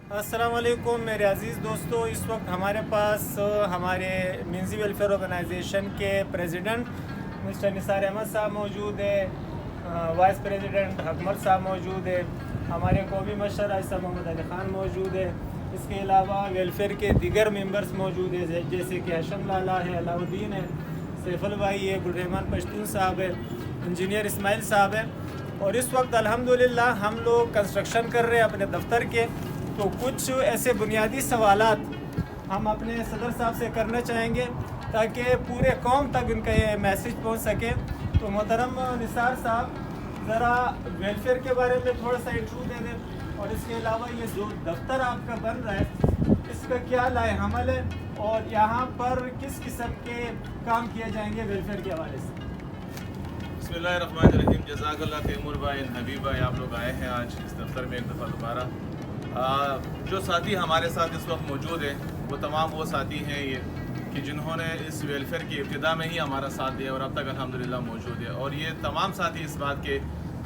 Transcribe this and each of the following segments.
अस्सलाम वालेकुम मेरे अज़ीज़ दोस्तों। इस वक्त हमारे पास हमारे मिंजी वेलफेयर ऑर्गेनाइजेशन के प्रेसिडेंट मिस्टर निसार अहमद साहब मौजूद है, वाइस प्रेसिडेंट हकमत साहब मौजूद है, हमारे कौमी मशर आयशा मोहम्मद अली ख़ान मौजूद है। इसके अलावा वेलफेयर के दीगर मेंबर्स मौजूद है, जैसे कि हशम लाला है, अलाउद्दीन है, सैफुल भाई है, गुलरहमान पश्तून साहब है, इंजीनियर इस्माइल साहब है। और इस वक्त अल्हम्दुलिल्लाह हम लोग कंस्ट्रक्शन कर रहे हैं अपने दफ्तर के। तो कुछ ऐसे बुनियादी सवालात हम अपने सदर साहब से करना चाहेंगे ताकि पूरे कौम तक इनका ये मैसेज पहुंच सके। तो मोहतरम निसार साहब, ज़रा वेलफेयर के बारे में थोड़ा सा इंट्रो दे दें, और इसके अलावा ये जो दफ्तर आपका बन रहा है इसका क्या लाए अमल है और यहाँ पर किस किस्म के काम किए जाएंगे वेलफेयर के हवाले से। बिस्मिल्लाहिर्रहमानिर्रहीम। जज़ाकल्लाह तैमूर भाई, हबीब भाई, आप लोग आए हैं आज इस दफ्तर में एक दफ़ा दोबारा। जो साथी हमारे साथ इस वक्त मौजूद हैं वो तमाम वो साथी हैं ये कि जिन्होंने इस वेलफेयर की इब्तिदा में ही हमारा साथ दिया और अब तक अल्हम्दुलिल्लाह मौजूद है। और ये तमाम साथी इस बात के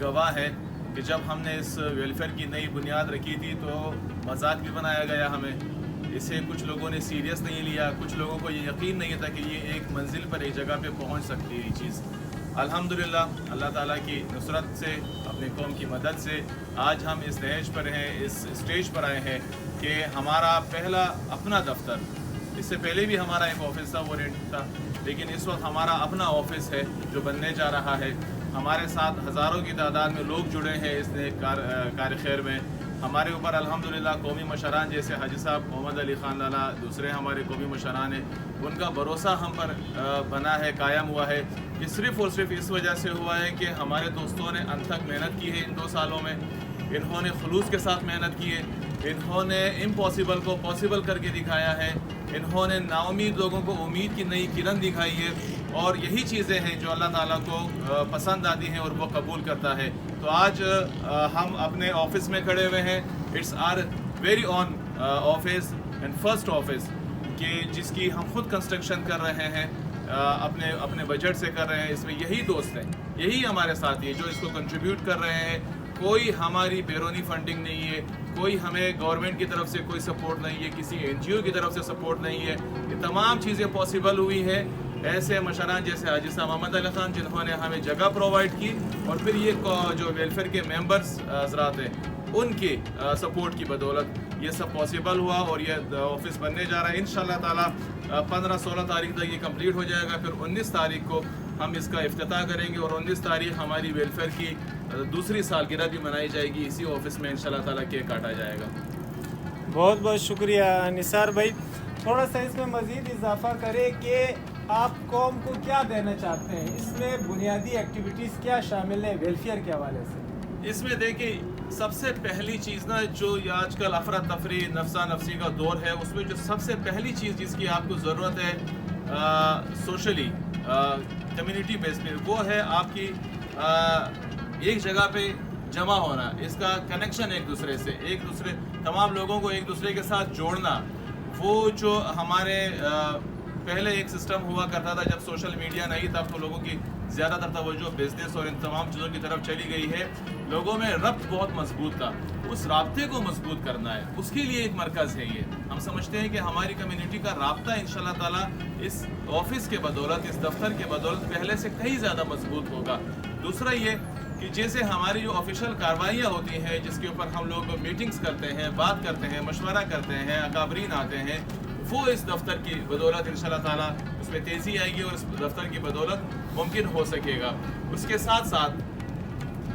गवाह हैं कि जब हमने इस वेलफेयर की नई बुनियाद रखी थी तो मजाक भी बनाया गया हमें। इसे कुछ लोगों ने सीरियस नहीं लिया, कुछ लोगों को ये यकीन नहीं था कि ये एक मंजिल पर एक जगह पे पहुंच सकती है ये चीज़। अल्हम्दुलिल्लाह अल्लाह ताला की नुसरत से, अपनी कौम की मदद से आज हम इस दहेज पर हैं, इस स्टेज पर आए हैं कि हमारा पहला अपना दफ्तर, इससे पहले भी हमारा एक ऑफिस था, वो रेंट था, लेकिन इस वक्त हमारा अपना ऑफिस है जो बनने जा रहा है। हमारे साथ हज़ारों की तादाद में लोग जुड़े हैं इस कार खैर में। हमारे ऊपर अल्हम्दुलिल्लाह कौमी मशरान जैसे हाजी साहब मोहम्मद अली ख़ान लाला, दूसरे हमारे कौमी मशरान हैं, उनका भरोसा हम पर बना है, कायम हुआ है। ये सिर्फ़ और सिर्फ इस वजह से हुआ है कि हमारे दोस्तों ने अनथक मेहनत की है इन 2 सालों में। इन्होंने खलूस के साथ मेहनत की है, इन्होंने इम्पॉसिबल को पॉसिबल करके दिखाया है, इन्होंने नाउमीद लोगों को उम्मीद की नई किरण दिखाई है। और यही चीज़ें हैं जो अल्लाह ताला को पसंद आती हैं और वो कबूल करता है। तो आज हम अपने ऑफिस में खड़े हुए हैं। It's are very on office and first office कि जिसकी हम खुद कंस्ट्रक्शन कर रहे हैं, अपने अपने बजट से कर रहे हैं। इसमें यही दोस्त हैं, यही हमारे साथी हैं जो इसको कंट्रीब्यूट कर रहे हैं। कोई हमारी बैरूनी फंडिंग नहीं है, कोई हमें गवर्नमेंट की तरफ से कोई सपोर्ट नहीं है, किसी NGO की तरफ से सपोर्ट नहीं है। ये तमाम चीज़ें पॉसिबल हुई है ऐसे मशरान जैसे हाजी साहब मोहम्मद अली ख़ान जिन्होंने हमें जगह प्रोवाइड की, और फिर ये जो वेलफेयर के मेंबर्स हजरात हैं उनके सपोर्ट की बदौलत ये सब पॉसिबल हुआ। और ये ऑफिस बनने जा रहा है इंशाअल्लाह ताला 15-16 तारीख तक ये कंप्लीट हो जाएगा। फिर 19 तारीख को हम इसका इफ्तिताह करेंगे और 19 तारीख हमारी वेलफेयर की दूसरी सालगिरह भी मनाई जाएगी। इसी ऑफिस में इंशाअल्लाह ताला केक काटा जाएगा। बहुत बहुत शुक्रिया निसार भाई। थोड़ा सा इसमें मज़ीद इजाफा करें कि आप कौम को क्या देना चाहते हैं, इसमें बुनियादी एक्टिविटीज़ क्या शामिल है वेलफेयर के हवाले से। इसमें देखिए सबसे पहली चीज़ ना, जो आजकल अफरा तफरी नफसा नफसी का दौर है, उसमें जो सबसे पहली चीज़ जिसकी आपको ज़रूरत है सोशली कम्युनिटी बेस पे, वो है आपकी एक जगह पे जमा होना, इसका कनेक्शन एक दूसरे तमाम लोगों को एक दूसरे के साथ जोड़ना। वो जो हमारे पहले एक सिस्टम हुआ करता था जब सोशल मीडिया नहीं था, तो लोगों की ज़्यादातर तवज्जो बिजनेस और इन तमाम चीज़ों की तरफ चली गई है। लोगों में रब्त बहुत मजबूत था, उस राब्ते को मजबूत करना है, उसके लिए एक मरकज़ है ये। हम समझते हैं कि हमारी कम्युनिटी का राब्ता इंशाअल्लाह ताला इस ऑफिस के बदौलत, इस दफ्तर के बदौलत पहले से कहीं ज़्यादा मजबूत होगा। दूसरा ये कि जैसे हमारी जो ऑफिशियल कार्रवाइयाँ होती हैं जिसके ऊपर हम लोग मीटिंग्स करते हैं, बात करते हैं, मशवरा करते हैं, अकाबरीन आते हैं, वो इस दफ्तर की बदौलत इंशाअल्लाह ताला उसमें तेज़ी आएगी और इस दफ्तर की बदौलत मुमकिन हो सकेगा। उसके साथ साथ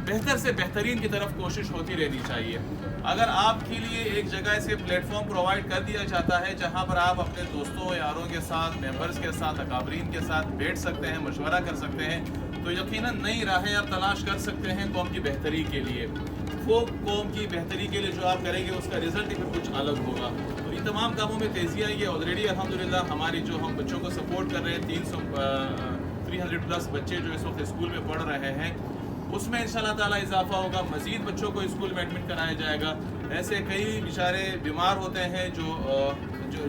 बेहतर से बेहतरीन की तरफ कोशिश होती रहनी चाहिए। अगर आपके लिए एक जगह से प्लेटफॉर्म प्रोवाइड कर दिया जाता है जहां पर आप अपने दोस्तों यारों के साथ, मेंबर्स के साथ, अकाबरीन के साथ बैठ सकते हैं, मशवरा कर सकते हैं, तो यकीनन नई राहें आप तलाश कर सकते हैं कौम की बेहतरी के लिए। वो कौम की बेहतरी के लिए जो आप करेंगे उसका रिजल्ट ही फिर कुछ अलग होगा। तो इन तमाम कामों में तेज़ी आई है। ऑलरेडी अल्हम्दुलिल्लाह हमारी जो हम बच्चों को सपोर्ट कर रहे हैं, 300+ बच्चे जो इस वक्त स्कूल में पढ़ रहे हैं, उसमें इंशाअल्लाह ताला इजाफा होगा। मज़ीद बच्चों को स्कूल में एडमिट कराया जाएगा। ऐसे कई बेचारे बीमार होते हैं जो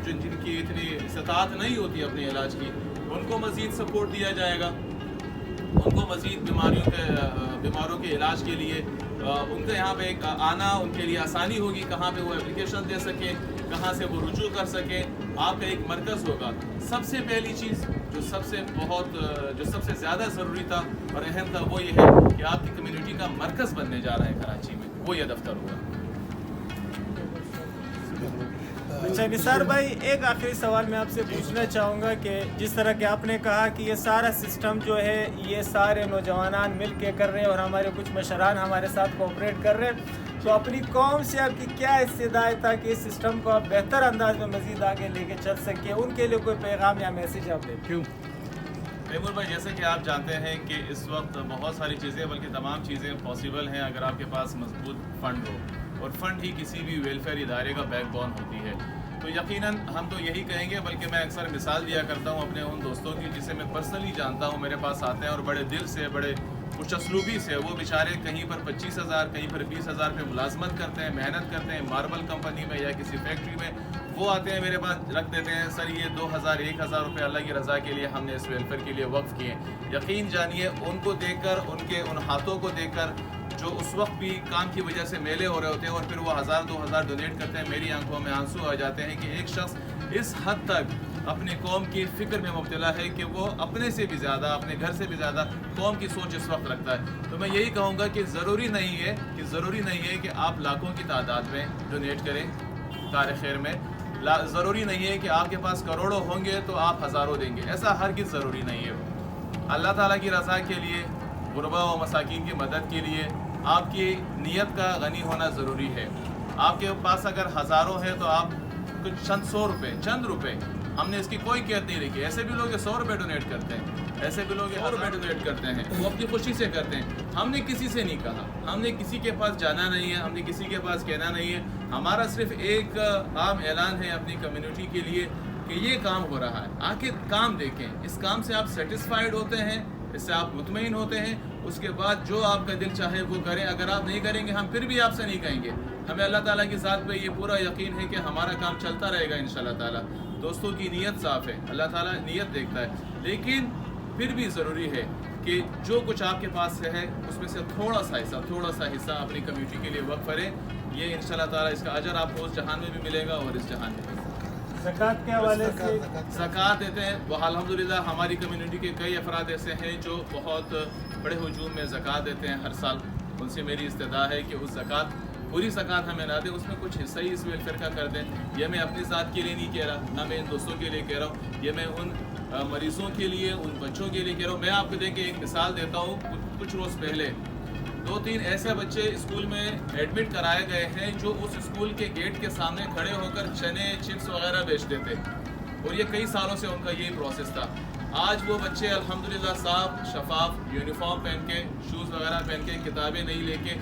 जिनकी इतनी इस्तात नहीं होती अपने इलाज की, उनको मज़ीद सपोर्ट दिया जाएगा। उनको मज़ीद बीमारों के इलाज के लिए उनका यहाँ पे एक आना उनके लिए आसानी होगी, कहाँ पे वो एप्लीकेशन दे सकें, कहाँ से वो रुजू कर सकें। आपका एक मरकज़ होगा। सबसे पहली चीज़ जो सबसे ज़्यादा ज़रूरी था और अहम था वो ये है कि आपकी कम्युनिटी का मरकज़ बनने जा रहा है कराची में, वो ये दफ्तर होगा। अच्छा निसार भाई, एक आखिरी सवाल मैं आपसे पूछना चाहूँगा कि जिस तरह के आपने कहा कि ये सारा सिस्टम जो है ये सारे नौजवान मिल के कर रहे हैं और हमारे कुछ मशरान हमारे साथ कोऑपरेट कर रहे हैं, तो अपनी कौम से आपकी क्या इस्तेदाद था कि इस सिस्टम को आप बेहतर अंदाज में मज़ीद आगे लेके चल सके, उनके लिए कोई पैगाम या मैसेज आप दें? क्यों तैमूर भाई, जैसे कि आप जानते हैं कि इस वक्त बहुत सारी चीज़ें बल्कि तमाम चीज़ें पॉसिबल हैं अगर आपके पास मजबूत फ़ंड हो, और फ़ंड ही किसी भी वेलफेयर इदारे का बैकबोन होती है। तो यकीनन हम तो यही कहेंगे, बल्कि मैं अक्सर मिसाल दिया करता हूँ अपने उन दोस्तों की जिसे मैं पर्सनली जानता हूँ, मेरे पास आते हैं और बड़े दिल से, बड़े खुशअस्लूबी से, वो बेचारे कहीं पर 25,000 कहीं पर 20,000 पे मुलाजमत करते हैं, मेहनत करते हैं मार्बल कंपनी में या किसी फैक्ट्री में, वो आते हैं मेरे पास रख देते हैं, सर ये 2,000 1,000 रुपये अल्लाह की रज़ा के लिए हमने इस वेलफेयर के लिए वक्फ किए। यकीन जानिए उनको देखकर, उनके उन हाथों को देखकर जो उस वक्त भी काम की वजह से मेले हो रहे होते हैं और फिर वो 1,000-2,000 डोनेट करते हैं, मेरी आंखों में आंसू आ जाते हैं कि एक शख्स इस हद तक अपनी कौम की फ़िक्र में मुब्तला है कि वो अपने से भी ज़्यादा, अपने घर से भी ज़्यादा कौम की सोच इस वक्त रखता है। तो मैं यही कहूँगा कि ज़रूरी नहीं है कि आप लाखों की तादाद में डोनेट करें कार खैर में, ज़रूरी नहीं है कि आपके पास करोड़ों होंगे तो आप हज़ारों देंगे, ऐसा हरगिज़ ज़रूरी नहीं है। अल्लाह ताला की रज़ा के लिए, गुरबा व मसाकीन की मदद के लिए आपकी नीयत का गनी होना ज़रूरी है। आपके पास अगर हज़ारों हैं तो आप कुछ चंद रुपए, हमने इसकी कोई क़ैद नहीं रखी। ऐसे भी लोग 100 रुपये डोनेट करते हैं, ऐसे भी लोग 100 रुपये डोनेट करते हैं, वो अपनी खुशी से करते हैं। हमने किसी से नहीं कहा, हमने किसी के पास जाना नहीं है, हमने किसी के पास कहना नहीं है। हमारा सिर्फ एक आम ऐलान है अपनी कम्युनिटी के लिए कि ये काम हो रहा है, आके काम देखें, इस काम से आप सेटिस्फाइड होते हैं, इससे आप मुतमईन होते हैं, उसके बाद जो आपका दिल चाहे वो करें। अगर आप नहीं करेंगे हम फिर भी आपसे नहीं कहेंगे। हमें अल्लाह ताला की ज़ात पे ये पूरा यकीन है कि हमारा काम चलता रहेगा इंशाअल्लाह ताला। दोस्तों की नीयत साफ़ है, अल्लाह ताला नीयत देखता है, लेकिन फिर भी ज़रूरी है कि जो कुछ आपके पास है उसमें से थोड़ा सा हिस्सा अपनी कम्युनिटी के लिए वक्फ करें। ये इंशाअल्लाह ताला इसका अजर आपको उस जहान में भी मिलेगा और इस जहान में भी। ज़कात के हवाले से ज़कात देते हैं वो अल्हम्दुलिल्लाह, हमारी कम्युनिटी के कई अफराद ऐसे हैं जो बहुत बड़े हुजूम में ज़कात देते हैं हर साल। उनसे मेरी इस्तदा है कि उस ज़कात, पूरी ज़कात हमें ना दें, उसमें कुछ हिस्सा ही इस वेलफेयर का कर दें। ये मैं अपनी ज़ात के लिए नहीं कह रहा, ना मैं इन दोस्तों के लिए कह रहा हूँ, ये मैं उन मरीज़ों के लिए, उन बच्चों के लिए कह रहा हूँ। मैं आपको देख के एक मिसाल देता हूँ। कुछ रोज़ पहले 2-3 ऐसे बच्चे स्कूल में एडमिट कराए गए हैं जो उस स्कूल के गेट के सामने खड़े होकर चने चिप्स वगैरह बेचते थे, और ये कई सालों से उनका यही प्रोसेस था। आज वो बच्चे अल्हम्दुलिल्लाह साफ शफाफ यूनिफॉर्म पहन के, शूज़ वगैरह पहन के, किताबें नहीं लेके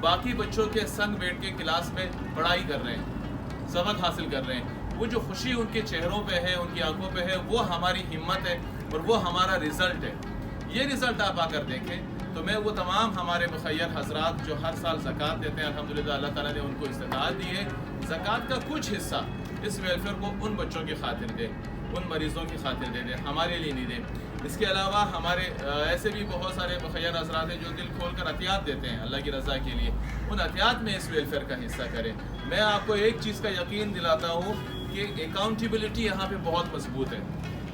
बाकी बच्चों के संग बैठ के क्लास में पढ़ाई कर रहे हैं, सबक हासिल कर रहे हैं। वो जो खुशी उनके चेहरों पे है, उनकी आंखों पे है, वो हमारी हिम्मत है और वो हमारा रिज़ल्ट है। ये रिज़ल्ट आप आकर देखें। तो मैं वो तमाम हमारे मुखय्यर हजरात जो हर साल ज़कात देते हैं, अल्हम्दुलिल्लाह अल्लाह ताला ने उनको इस्तिताअत दी है, ज़कात का कुछ हिस्सा इस वेलफेयर को उन बच्चों की खातिर दें, उन मरीज़ों की खातिर दे दें, हमारे लिए नहीं दें। इसके अलावा हमारे ऐसे भी बहुत सारे मुखय्यर हजरात हैं जो दिल खोल कर अतियात देते हैं अल्लाह की रज़ा के लिए। उन अतियात में इस वेलफेयर का हिस्सा करें। मैं आपको एक चीज़ का यकीन दिलाता हूँ कि अकाउंटेबिलिटी यहाँ पे बहुत मजबूत है।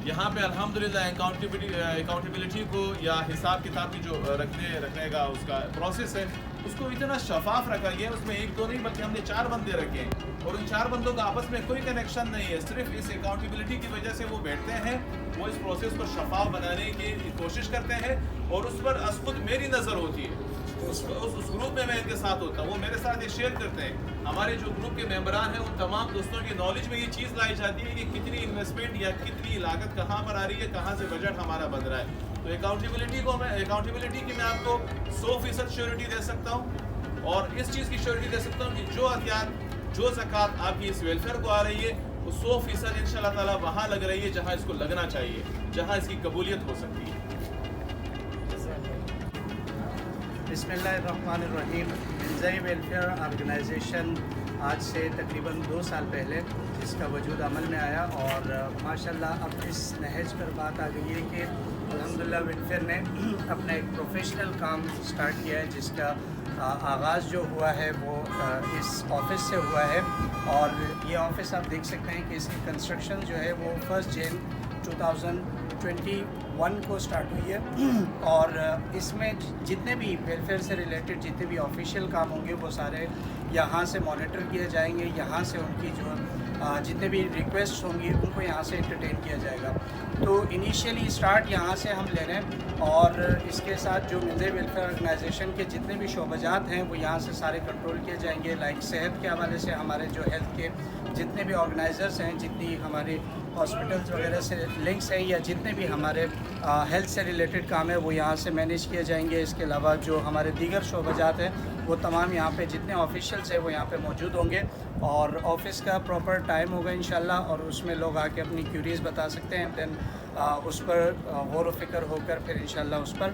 यहाँ पे अल्हम्दुलिल्लाह अकाउंटेबिलिटी को या हिसाब किताब की जो रखने का उसका प्रोसेस है, उसको इतना शफाफ रखा गया है। उसमें 1-2 नहीं बल्कि हमने 4 बंदे रखे हैं और उन 4 बंदों का आपस में कोई कनेक्शन नहीं है। सिर्फ इस अकाउंटेबिलिटी की वजह से वो बैठते हैं, वो इस प्रोसेस को शफाफ बनाने की कोशिश करते हैं और उस पर खुद मेरी नज़र होती है। उस ग्रुप में मैं इनके साथ होता हूँ, वो मेरे साथ ये शेयर करते हैं। हमारे जो ग्रुप के मेंबरान हैं उन तमाम दोस्तों की नॉलेज में ये चीज़ लाई जाती है कि कितनी इन्वेस्टमेंट या कितनी लागत कहाँ पर आ रही है, कहाँ से बजट हमारा बन रहा है। तो अकाउंटेबिलिटी की मैं आपको 100% श्योरिटी दे सकता हूँ और इस चीज़ की श्योरिटी दे सकता हूँ कि जो अतियात, जो ज़कात आपकी इस वेलफेयर को आ रही है वो 100% इंशाल्लाह ताला वहाँ लग रही है जहाँ इसको लगना चाहिए, जहाँ इसकी कबूलियत हो सकती है। बिस्मिल्लाहिर्रहमानिर्रहीम। मिंज़ाई वेलफेयर ऑर्गेनाइजेशन आज से तकरीबन 2 साल पहले जिसका वजूद अमल में आया और माशाल्लाह अब इस नहज पर बात आ गई है कि الحمدللہ ویلفیئر نے اپنا ایک پروفیشنل کام سٹارٹ کیا ہے، جس کا آغاز جو ہوا ہے وہ اس آفس سے ہوا ہے، اور یہ آفس آپ دیکھ سکتے ہیں کہ اس کی کنسٹرکشن جو ہے وہ 1 جون 2021 کو سٹارٹ ہوئی ہے، اور اس میں جتنے بھی ویلفیئر سے ریلیٹڈ جتنے بھی آفیشیل کام ہوں گے وہ سارے یہاں سے مانیٹر کیے جائیں گے، یہاں سے ان کی جو جتنے بھی ریکویسٹ ہوں گی ان کو یہاں سے انٹرٹین کیا جائے گا۔ تو انیشیلی سٹارٹ یہاں سے ہم لے رہے ہیں، اور اس کے ساتھ جو منظر ویلفیئر آرگنائزیشن کے جتنے بھی شعبہ جات ہیں وہ یہاں سے سارے کنٹرول کیے جائیں گے۔ لائک صحت کے حوالے سے ہمارے جو ہیلتھ کے جتنے بھی آرگنائزرز ہیں، جتنی ہمارے ہاسپٹلس وغیرہ سے لنکس ہیں، یا جتنے بھی ہمارے ہیلتھ سے ریلیٹڈ کام ہے وہ یہاں سے مینیج کیے جائیں گے۔ اس کے علاوہ جو ہمارے دیگر شعبہ جات ہیں وہ تمام یہاں پہ جتنے آفیشیلس ہیں وہ یہاں پہ موجود ہوں گے، اور آفس کا پراپر ٹائم ہوگا انشاءاللہ، اور اس میں لوگ آ کے اپنی کیوریز بتا سکتے ہیں، دین اس پر غور و فکر ہو کر پھر انشاءاللہ اس پر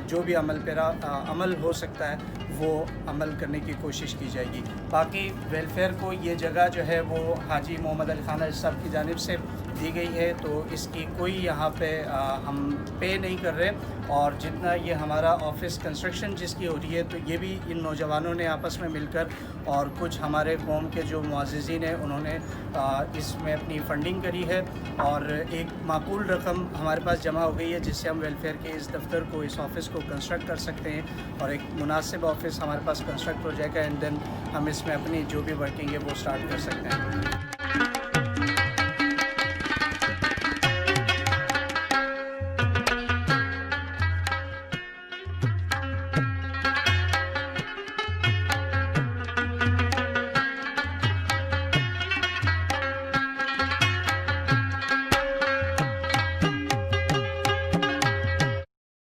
جو بھی عمل ہو سکتا ہے وہ عمل کرنے کی کوشش کی جائے گی۔ باقی ویلفیئر کو یہ جگہ جو ہے وہ حاجی محمد علی خان صاحب کی جانب سے دی گئی ہے، تو اس کی کوئی یہاں پہ ہم پے نہیں کر رہے، اور جتنا یہ ہمارا آفس کنسٹرکشن جس کی ہو رہی ہے تو یہ بھی ان نوجوانوں نے آپس میں مل کر، اور کچھ ہمارے قوم کے جو معززین ہیں انہوں نے اس میں اپنی فنڈنگ کری ہے، اور ایک معقول رقم ہمارے پاس جمع ہو گئی ہے جس سے ہم ویلفیئر کے اس دفتر کو، اس آفس کو کنسٹرکٹ کر سکتے ہیں، اور ایک مناسب آفس ہمارے پاس کنسٹرکٹ ہو جائے گا، اینڈ دین ہم اس میں اپنی جو بھی ورکنگ ہے وہ سٹارٹ کر سکتے ہیں۔